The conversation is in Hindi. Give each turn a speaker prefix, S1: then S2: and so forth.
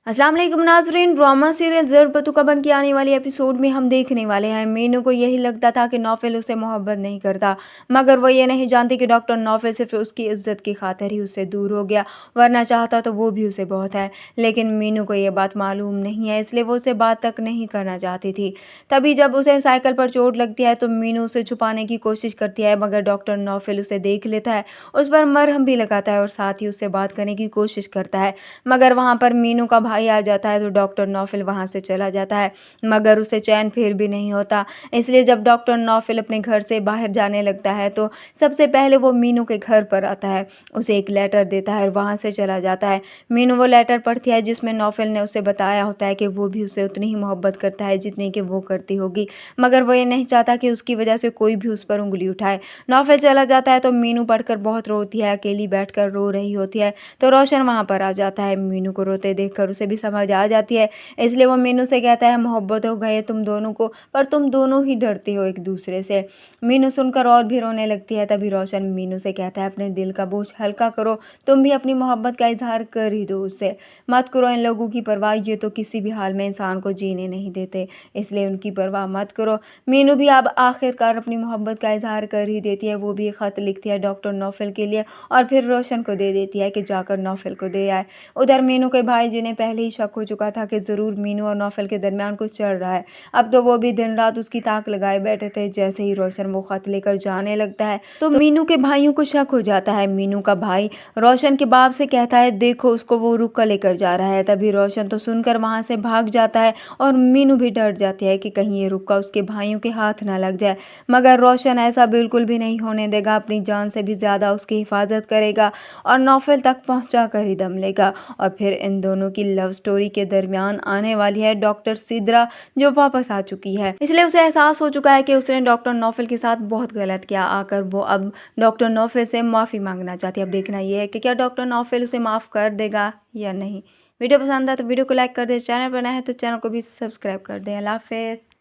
S1: अस्सलाम वालेकुम नाज़रीन। ड्रामा सीरियल ज़र बतुकबन की आने वाली एपिसोड में हम देखने वाले हैं मीनू को यही लगता था कि नौफिल उसे मोहब्बत नहीं करता, मगर वो ये नहीं जानती कि डॉक्टर नौफिल सिर्फ उसकी इज्जत की खातिर ही उससे दूर हो गया, वरना चाहता तो वो भी उसे बहुत है। लेकिन मीनू को ये बात मालूम नहीं है, इसलिए वो उसे बात तक नहीं करना चाहती थी। तभी जब उसे साइकिल पर चोट लगती है तो मीनू उसे छुपाने की कोशिश करती है, मगर डॉक्टर नौफिल उसे देख लेता है, उस पर मरहम भी लगाता है और साथ ही उससे बात करने की कोशिश करता है। मगर वहाँ पर मीनू का भाई आ जाता है तो डॉक्टर नौफिल वहाँ से चला जाता है, मगर उसे चैन फिर भी नहीं होता। इसलिए जब डॉक्टर नौफिल अपने घर से बाहर जाने लगता है तो सबसे पहले वो मीनू के घर पर आता है, उसे एक लेटर देता है और वहाँ से चला जाता है। मीनू वो लेटर पढ़ती है जिसमें नौफिल ने उसे बताया होता है कि वो भी उसे उतनी ही मोहब्बत करता है जितनी कि वो करती होगी, मगर वो ये नहीं चाहता कि उसकी वजह से कोई भी उस पर उंगली उठाए। नौफिल चला जाता है तो मीनू पढ़कर बहुत रोती है, अकेली बैठकर रो रही होती है तो रोशन वहाँ पर आ जाता है। मीनू को रोते देखकर उसे भी समझ आ जाती है, इसलिए वो मीनू से कहता है मोहब्बत हो गई तुम दोनों को, पर तुम दोनों ही डरती हो एक दूसरे से। मीनू सुनकर और भी रोने लगती है। तभी रोशन मीनू से कहता है अपने दिल का बोझ हल्का करो, तुम भी अपनी मोहब्बत का इजहार कर ही दो उससे, मत करो इन लोगों की परवाह, ये तो किसी भी हाल में इंसान को जीने नहीं देते, इसलिए उनकी परवाह मत करो। मीनू भी अब आखिरकार अपनी मोहब्बत का इजहार कर ही देती है। वो भी एक खत लिखती है डॉक्टर नौफिल के लिए और फिर रोशन को दे देती है कि जाकर नौफिल को दे आए। उधर मीनू के भाई जिन्हें पहले ही शक हो चुका था कि ज़रूर मीनू और नौफिल के दरमियान कुछ चल रहा है, अब तो वो भी दिन रात उसकी ताक लगाए बैठे थे। जैसे ही रोशन वो खत लेकर जाने लगता है तो मीनू के भाइयों को शक हो जाता है। मीनू का भाई रोशन के बाप से कहता है देखो उसको वो रुक कर लेकर जा रहा है। तभी रोशन तो सुनकर वहां से भाग जाता है और मीनू भी डर जाती है कि कहीं ये रुका उसके भाइयों के हाथ ना लग जाए, मगर रोशन ऐसा बिल्कुल भी नहीं होने देगा, अपनी जान से भी ज़्यादा उसकी हिफाजत करेगा और नौफिल तक पहुंचा कर ही दम लेगा। और फिर इन दोनों की लव स्टोरी के दरमियान आने वाली है डॉक्टर सिद्रा, जो वापस आ चुकी है, इसलिए उसे एहसास हो चुका है कि उसने डॉक्टर नौफिल के साथ बहुत गलत किया। आकर वो अब डॉक्टर नौफिल से माफ़ी मांगना चाहती है। अब देखना यह है कि क्या डॉक्टर नौफिल उसे माफ़ कर देगा या नहीं। वीडियो पसंद है तो वीडियो को लाइक कर दे, चैनल पर नया है तो चैनल को भी सब्सक्राइब कर दें। अल्लाह हाफिज़।